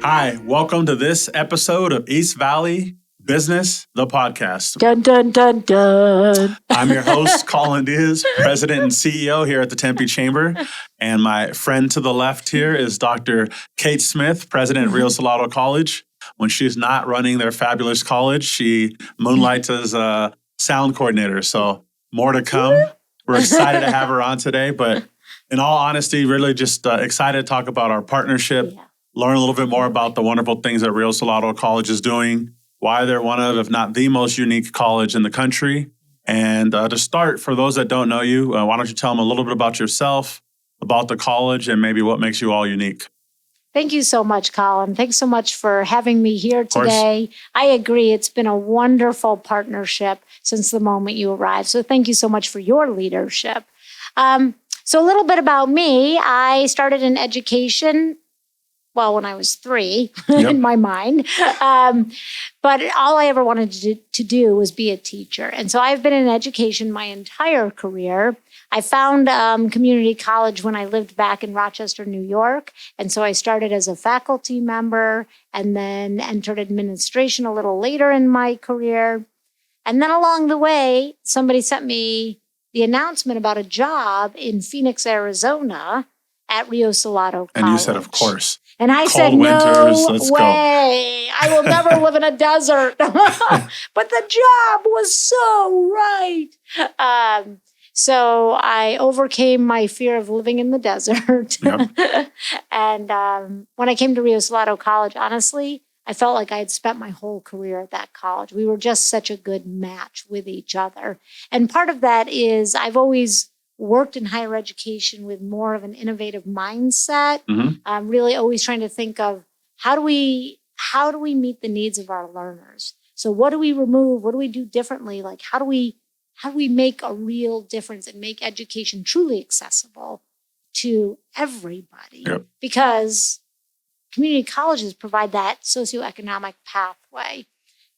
Hi, welcome to this episode of East Valley Business, the podcast. Dun, dun, dun, dun. I'm your host, Colin Diaz, President and CEO here at the Tempe Chamber. And my friend to the left here is Dr. Kate Smith, President at Rio Salado College. When she's not running their fabulous college, she moonlights as a sound coordinator. So more to come. We're excited to have her on today. But in all honesty, really just excited to talk about our partnership. Yeah. Learn a little bit more about the wonderful things that Rio Salado College is doing, why they're one of, if not the most unique college in the country. And to start, for those that don't know you, why don't you tell them a little bit about yourself, about the college, and maybe what makes you all unique? Thank you so much, Colin. Thanks so much for having me here today. I agree. It's been a wonderful partnership since the moment you arrived. So thank you so much for your leadership. So a little bit about me. I started in education when I was 3 in my mind. But all I ever wanted to do was be a teacher. And so I've been in education my entire career. I found community college when I lived back in Rochester, New York. And so I started as a faculty member and then entered administration a little later in my career. And then along the way, somebody sent me the announcement about a job in Phoenix, Arizona at Rio Salado College. And you said, of course. And I said, no way. I will never live in a desert. But the job was so right. So I overcame my fear of living in the desert. Yep. And when I came to Rio Salado College, honestly, I felt like I had spent my whole career at that college. We were just such a good match with each other. And part of that is I've always worked in higher education with more of an innovative mindset. Mm-hmm. Really always trying to think of how do we meet the needs of our learners? So what do we remove? What do we do differently? Like how do we make a real difference and make education truly accessible to everybody? Yep. Because community colleges provide that socioeconomic pathway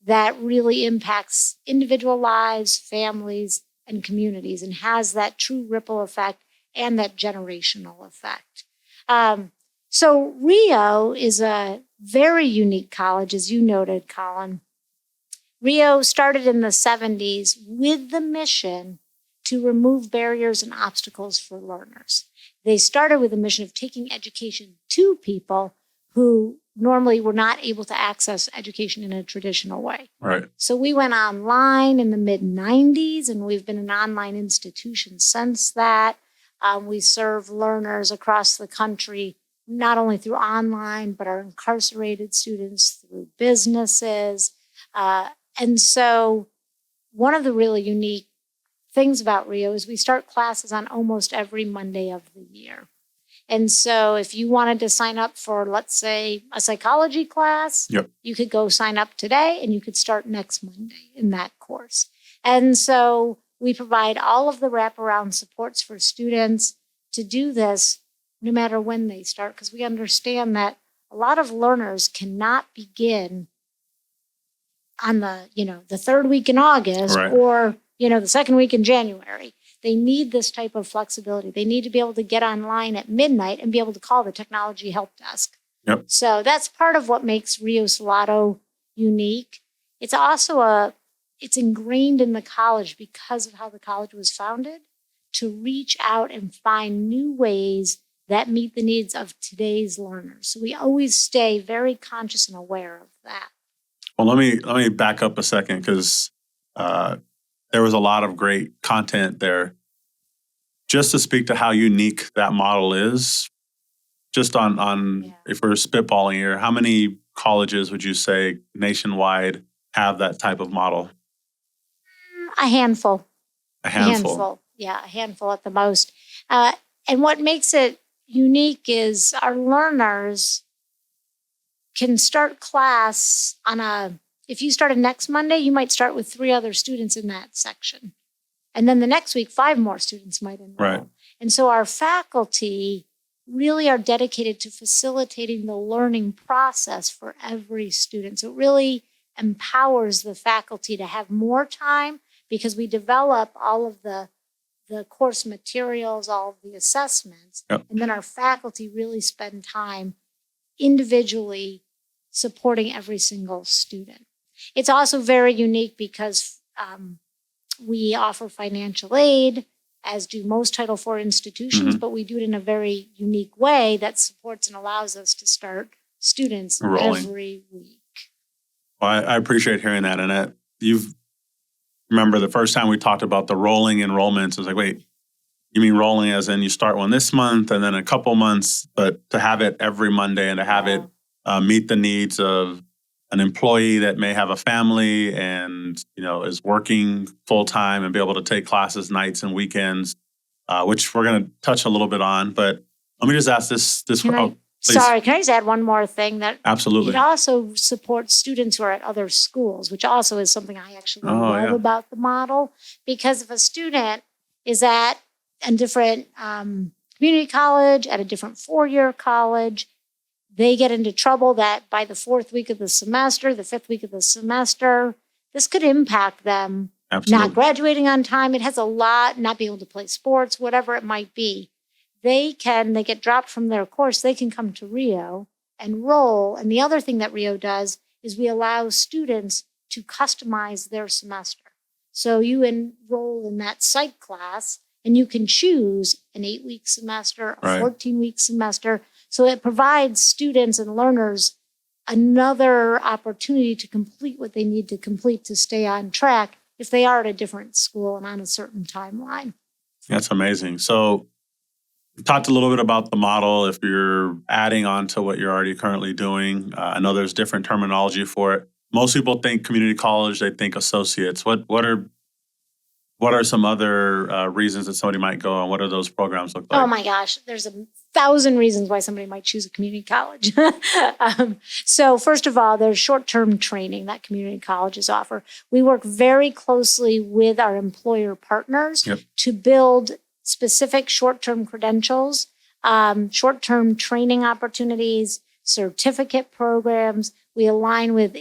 that really impacts individual lives, families, and communities, and has that true ripple effect and that generational effect. So Rio is a very unique college, as you noted, Colin. Rio started in the 70s with the mission to remove barriers and obstacles for learners. They started with the mission of taking education to people who normally were not able to access education in a traditional way. Right. So we went online in the mid-90s, and we've been an online institution since that. We serve learners across the country, not only through online, but our incarcerated students through businesses. And so one of the really unique things about Rio is we start classes on almost every Monday of the year. And so if you wanted to sign up for, let's say, a psychology class, yep, you could go sign up today and you could start next Monday in that course. And so we provide all of the wraparound supports for students to do this no matter when they start, because we understand that a lot of learners cannot begin on the third week in August, right, or, the second week in January. They need this type of flexibility. They need to be able to get online at midnight and be able to call the technology help desk. Yep. So that's part of what makes Rio Salado unique. It's also it's ingrained in the college because of how the college was founded to reach out and find new ways that meet the needs of today's learners. So we always stay very conscious and aware of that. Well, let me back up a second, because there was a lot of great content there. Just to speak to how unique that model is, just on if we're spitballing here, how many colleges would you say nationwide have that type of model? A handful. A handful. Yeah, a handful at the most. And what makes it unique is our learners can start class if you started next Monday, you might start with 3 other students in that section. And then the next week, 5 more students might enroll. Right. And so our faculty really are dedicated to facilitating the learning process for every student. So it really empowers the faculty to have more time, because we develop all of the the course materials, all of the assessments, Yep. and then our faculty really spend time individually supporting every single student. It's also very unique because we offer financial aid, as do most Title IV institutions, but we do it in a very unique way that supports and allows us to start students Rolling. every week. Well, I appreciate hearing that. And remember the first time we talked about the rolling enrollments, I was like, wait, you mean rolling as in you start one this month and then a couple months, but to have it every Monday and to have it meet the needs of an employee that may have a family and, is working full time and be able to take classes nights and weekends, which we're going to touch a little bit on. But let me just ask this. Can I just add one more thing? That absolutely. It also supports students who are at other schools, which also is something I actually love about the model. Because if a student is at a different community college, at a different four-year college, they get into trouble that by the fourth week of the semester, the fifth week of the semester, this could impact them not graduating on time. It has a lot, not being able to play sports, whatever it might be. They get dropped from their course, they can come to Rio and roll. And the other thing that Rio does is we allow students to customize their semester. So you enroll in that psych class and you can choose an 8-week semester, a 14-week semester. So it provides students and learners another opportunity to complete what they need to complete to stay on track if they are at a different school and on a certain timeline. That's amazing. So we talked a little bit about the model. If you're adding on to what you're already currently doing, I know there's different terminology for it. Most people think community college, they think associates. What are some other reasons that somebody might go and what do those programs look like? Oh my gosh, there's 1,000 reasons why somebody might choose a community college. So first of all, there's short-term training that community colleges offer. We work very closely with our employer partners to build specific short-term credentials, short-term training opportunities, certificate programs. We align with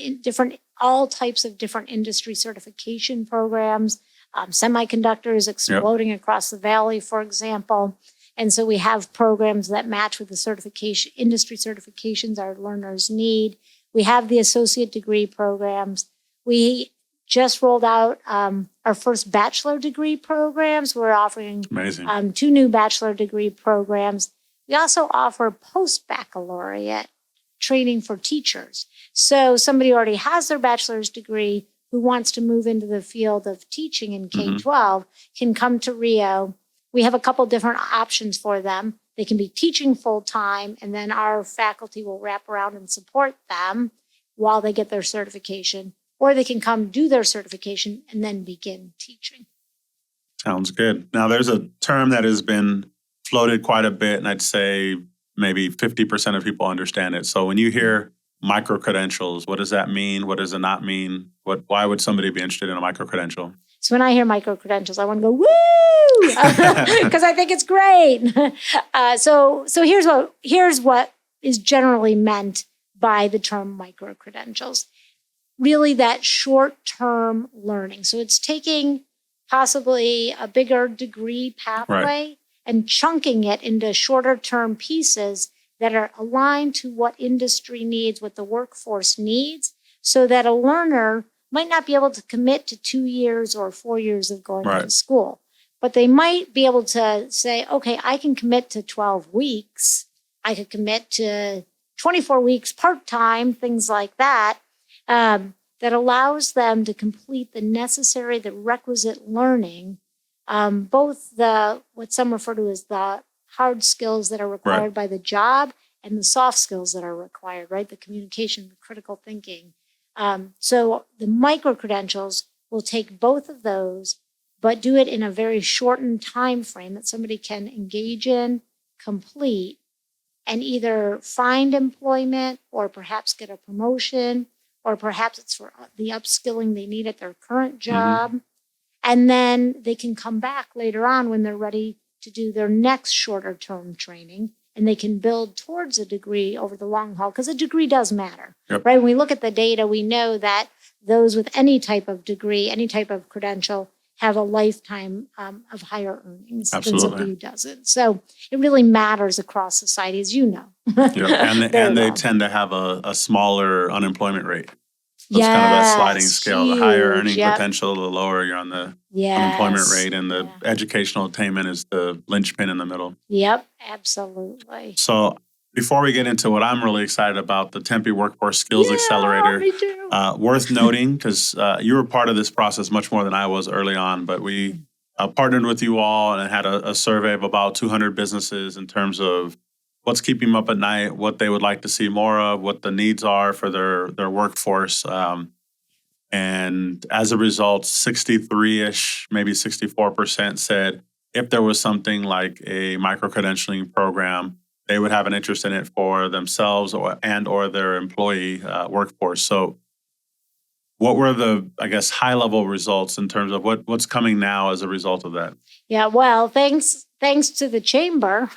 all types of different industry certification programs. Semiconductors exploding across the valley, for example. And so we have programs that match with the industry certifications our learners need. We have the associate degree programs. We just rolled out our first bachelor degree programs. We're offering 2 new bachelor degree programs. We also offer post-baccalaureate training for teachers. So somebody already has their bachelor's degree who wants to move into the field of teaching in K-12 can come to Rio. We have a couple different options for them. They can be teaching full-time, and then our faculty will wrap around and support them while they get their certification, or they can come do their certification and then begin teaching. Sounds good. Now, there's a term that has been floated quite a bit, and I'd say maybe 50% of people understand it. So when you hear micro-credentials, what does that mean? What does it not mean? Why would somebody be interested in a micro-credential? So when I hear micro-credentials, I want to go, woo! Because I think it's great. So here's what is generally meant by the term micro-credentials. Really that short-term learning. So it's taking possibly a bigger degree pathway and chunking it into shorter-term pieces that are aligned to what industry needs, what the workforce needs, so that a learner might not be able to commit to 2 years or 4 years of going to school. But they might be able to say, okay, I can commit to 12 weeks. I could commit to 24 weeks part-time, things like that, that allows them to complete the requisite learning, both what some refer to as the hard skills that are required by the job and the soft skills that are required, right? The communication, the critical thinking. So the micro-credentials will take both of those, but do it in a very shortened time frame that somebody can engage in, complete, and either find employment or perhaps get a promotion, or perhaps it's for the upskilling they need at their current job. And then they can come back later on when they're ready to do their next shorter term training, and they can build towards a degree over the long haul, because a degree does matter, right? When we look at the data, we know that those with any type of degree, any type of credential have a lifetime of higher earnings than Absolutely. somebody who doesn't. So it really matters across society, as you know. Yeah. And they well. tend to have a smaller unemployment rate. So it's Yes, kind of that sliding scale. The higher earning Yep. potential, the lower you're on the Yes. unemployment rate, and the educational attainment is the linchpin in the middle. Yep, absolutely. So before we get into what I'm really excited about, the Tempe Workforce Skills Accelerator, Me too. worth noting, because you were part of this process much more than I was early on, but we partnered with you all and had a survey of about 200 businesses in terms of what's keeping them up at night, what they would like to see more of, what the needs are for their workforce. And as a result, 63-ish, maybe 64% said if there was something like a micro-credentialing program, they would have an interest in it for themselves or their employee workforce. So what were the, I guess, high-level results in terms of what's coming now as a result of that? Yeah, well, thanks to the Chamber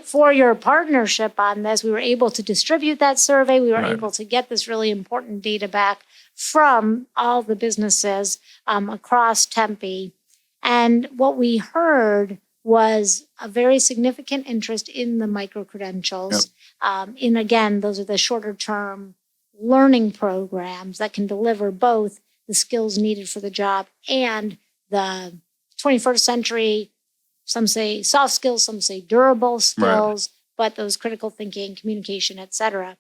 for your partnership on this. We were able to distribute that survey. We were able to get this really important data back from all the businesses across Tempe. And what we heard was a very significant interest in the micro-credentials. And again, those are the shorter-term learning programs that can deliver both the skills needed for the job and the 21st century, some say soft skills, some say durable skills, but those critical thinking, communication, et cetera.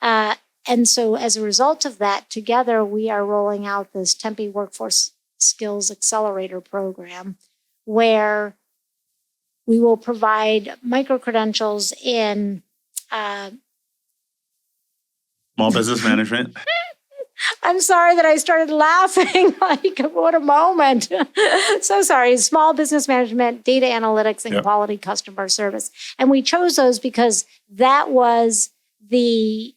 And so as a result of that, together we are rolling out this Tempe Workforce Skills Accelerator program where we will provide micro-credentials in small business management. I'm sorry that I started laughing. Like, what a moment. So sorry. Small business management, data analytics, and quality customer service. And we chose those because that was the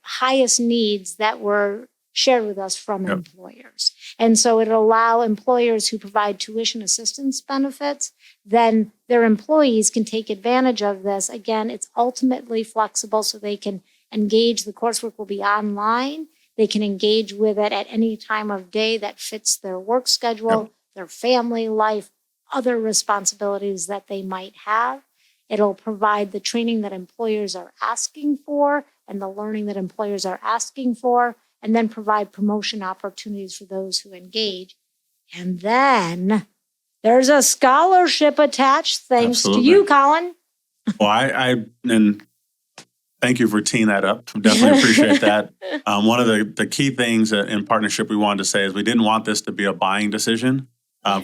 highest needs that were shared with us from employers. And so it'll allow employers who provide tuition assistance benefits, then their employees can take advantage of this. Again, it's ultimately flexible so they can engage. The coursework will be online. They can engage with it at any time of day that fits their work schedule, their family life, other responsibilities that they might have. It'll provide the training that employers are asking for and the learning that employers are asking for, and then provide promotion opportunities for those who engage. And then there's a scholarship attached, thanks to you, Colin. Well, and thank you for teeing that up. Definitely appreciate that. One of the key things in partnership we wanted to say is we didn't want this to be a buying decision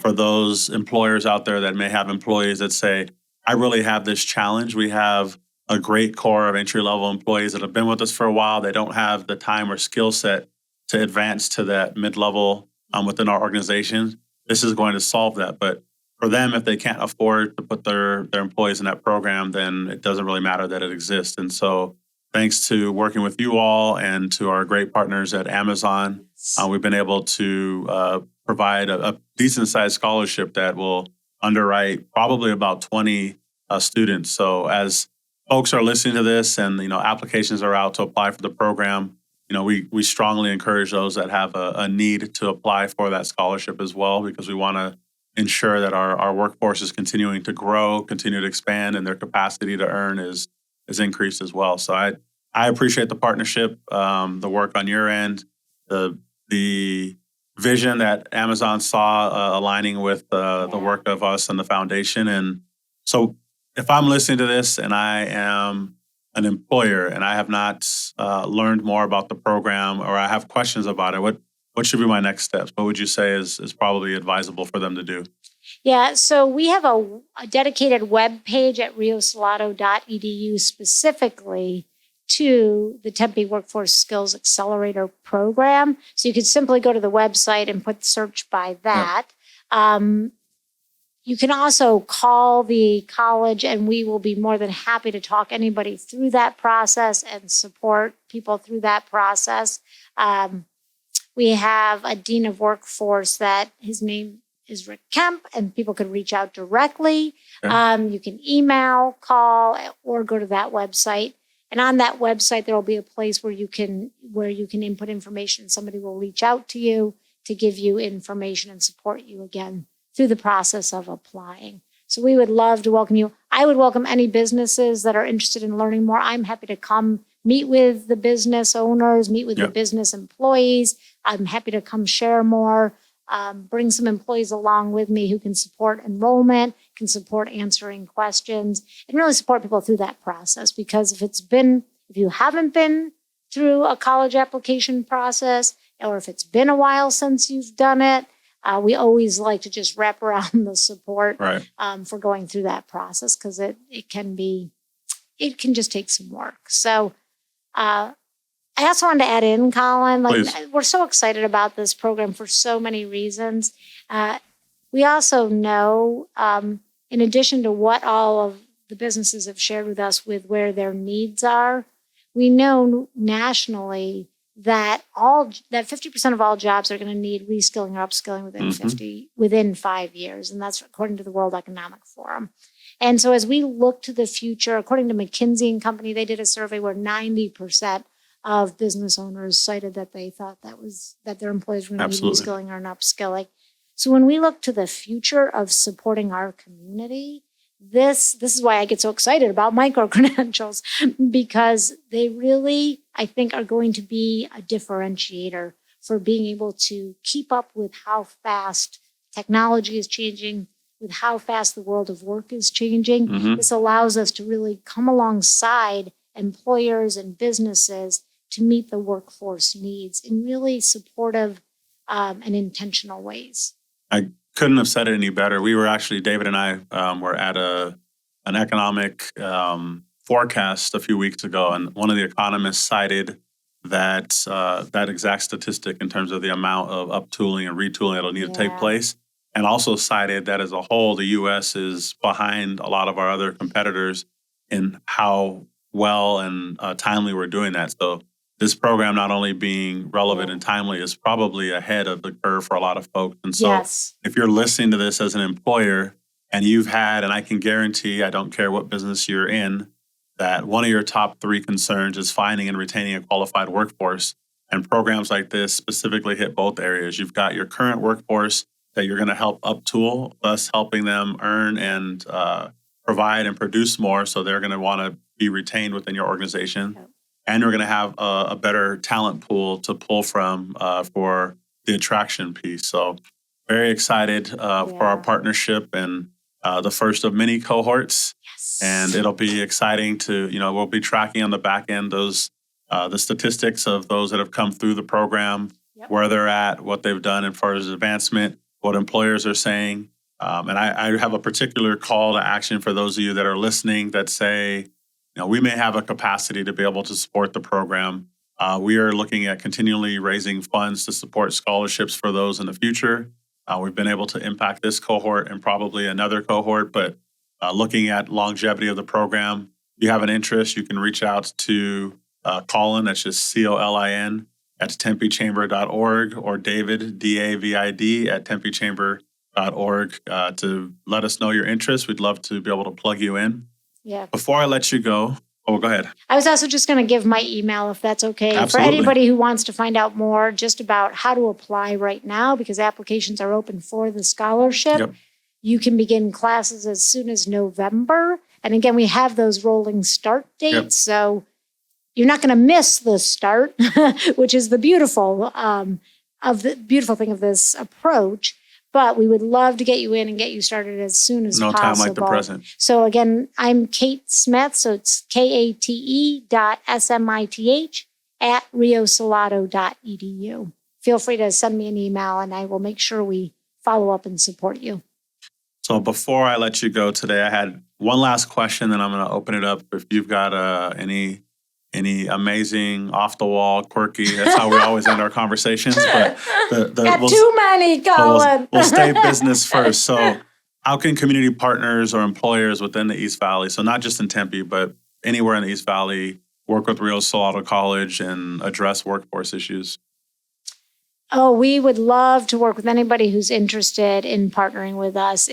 for those employers out there that may have employees that say, I really have this challenge. We have a great core of entry-level employees that have been with us for a while. They don't have the time or skill set to advance to that mid-level within our organization. This is going to solve that. But for them, if they can't afford to put their employees in that program, then it doesn't really matter that it exists. And so thanks to working with you all and to our great partners at Amazon, we've been able to provide a decent-sized scholarship that will underwrite probably about 20 students. So as folks are listening to this and, applications are out to apply for the program, we strongly encourage those that have a need to apply for that scholarship as well, because we want to ensure that our workforce is continuing to grow, continue to expand, and their capacity to earn is increased as well. So I appreciate the partnership, the work on your end, the vision that Amazon saw aligning with the work of us and the foundation. And so if I'm listening to this and I am an employer and I have not learned more about the program or I have questions about it, what should be my next steps? What would you say is probably advisable for them to do? Yeah, so we have a dedicated web page at riosalado.edu specifically to the Tempe Workforce Skills Accelerator program. So you could simply go to the website and put search by that. You can also call the college and we will be more than happy to talk anybody through that process and support people through that process. We have a dean of workforce that his name is Rick Kemp, and people could reach out directly. You can email, call, or go to that website. And on that website, there will be a place where you can input information. Somebody will reach out to you. to give you information and support you again through the process of applying. So we would love to welcome you. I would welcome any businesses that are interested in learning more. I'm happy to come meet with the business owners, meet with the business employees. I'm happy to come share more, bring some employees along with me who can support enrollment, can support answering questions, and really support people through that process. Because if you haven't been through a college application process, or if it's been a while since you've done it, we always like to just wrap around the support for going through that process, because it can just take some work. So I also wanted to add in, Colin, we're so excited about this program for so many reasons. We also know, in addition to what all of the businesses have shared with us with where their needs are, we know nationally that 50% of all jobs are going to need reskilling or upskilling within 5 years. And that's according to the World Economic Forum. And so as we look to the future, according to McKinsey & Company, they did a survey where 90% of business owners cited that they thought that their employees were going to need reskilling or upskilling. So when we look to the future of supporting our community, this is why I get so excited about micro-credentials, because they really, I think, are going to be a differentiator for being able to keep up with how fast technology is changing, with how fast the world of work is changing. This allows us to really come alongside employers and businesses to meet the workforce needs in really supportive and intentional ways. I couldn't have said it any better. We were actually, David and I were at an economic forecast a few weeks ago, and one of the economists cited that exact statistic in terms of the amount of uptooling and retooling that'll need to take place, and also cited that as a whole, the U.S. is behind a lot of our other competitors in how well and timely we're doing that. So this program, not only being relevant and timely, is probably ahead of the curve for a lot of folks. And so if you're listening to this as an employer and you've had, and I can guarantee, I don't care what business you're in, that one of your top 3 concerns is finding and retaining a qualified workforce. And programs like this specifically hit both areas. You've got your current workforce that you're going to help uptool, thus helping them earn and provide and produce more, so they're going to want to be retained within your organization. And you're going to have a better talent pool to pull from for the attraction piece. So very excited for our partnership and the first of many cohorts. And it'll be exciting to, we'll be tracking on the back end those the statistics of those that have come through the program, where they're at, what they've done as far as advancement, what employers are saying. And I have a particular call to action for those of you that are listening that say, we may have a capacity to be able to support the program. We are looking at continually raising funds to support scholarships for those in the future. We've been able to impact this cohort and probably another cohort, but looking at longevity of the program, if you have an interest, you can reach out to Colin, that's just Colin, at tempechamber.org, or David, David, at tempechamber.org to let us know your interest. We'd love to be able to plug you in. Before I let you go, go ahead. I was also just going to give my email, if that's okay. Absolutely. For anybody who wants to find out more just about how to apply right now, because applications are open for the scholarship. You can begin classes as soon as November. And again, we have those rolling start dates. So you're not going to miss the start, which is the beautiful thing of this approach. But we would love to get you in and get you started as soon as possible. No time like the present. So again, I'm Kate Smith. So it's KATE.SMITH at riosalado.edu. Feel free to send me an email and I will make sure we follow up and support you. So before I let you go today, I had one last question, then I'm going to open it up. If you've got any amazing, off-the-wall, quirky, that's how we always end our conversations. But too many, Colin. We'll stay business first. So how can community partners or employers within the East Valley, so not just in Tempe, but anywhere in the East Valley, work with Rio Salado College and address workforce issues? Oh, we would love to work with anybody who's interested in partnering with us.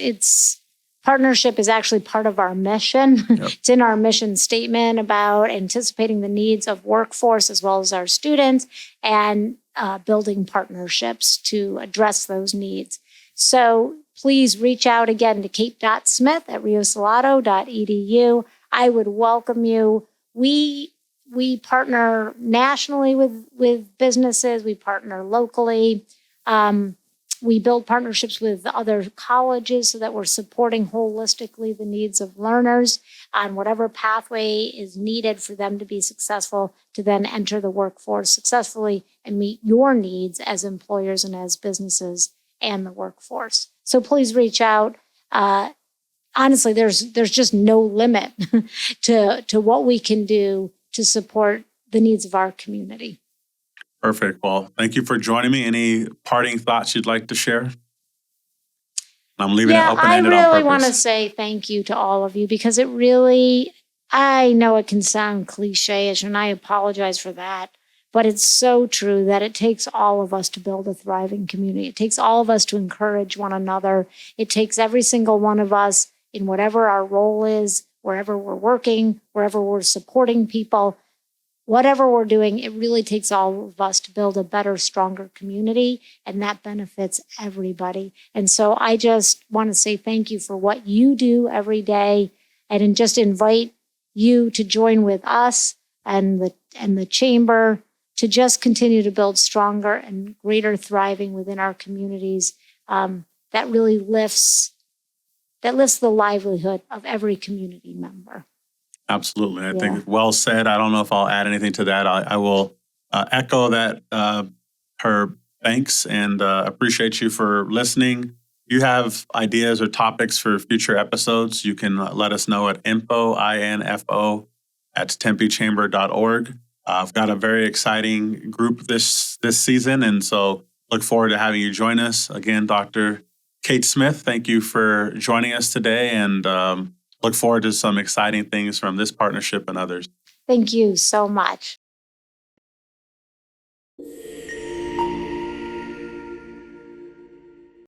Partnership is actually part of our mission. It's in our mission statement about anticipating the needs of workforce as well as our students. And building partnerships to address those needs. So please reach out again to kate.smith@riosalado.edu. I would welcome you. We partner nationally with businesses. We partner locally. We build partnerships with other colleges so that we're supporting holistically the needs of learners on whatever pathway is needed for them to be successful to then enter the workforce successfully and meet your needs as employers and as businesses and the workforce. So please reach out. Honestly, there's just no limit to what we can do to support the needs of our community. Perfect. Well, thank you for joining me. Any parting thoughts you'd like to share? I'm leaving it open-ended on purpose. I really want to say thank you to all of you because it really, I know it can sound cliche-ish, and I apologize for that, but it's so true that it takes all of us to build a thriving community. It takes all of us to encourage one another. It takes every single one of us in whatever our role is, wherever we're working, wherever we're supporting people, whatever we're doing, it really takes all of us to build a better, stronger community, and that benefits everybody. And so I just want to say thank you for what you do every day, and just invite you to join with us and the chamber to just continue to build stronger and greater thriving within our communities. That really lifts the livelihood of every community member. Absolutely. I think well said. I don't know if I'll add anything to that. I will echo that, her thanks, and appreciate you for listening. If you have ideas or topics for future episodes, you can let us know at info @tempechamber.org. I've got a very exciting group this season, and so look forward to having you join us. Again, Dr. Kate Smith, thank you for joining us today, and look forward to some exciting things from this partnership and others. Thank you so much.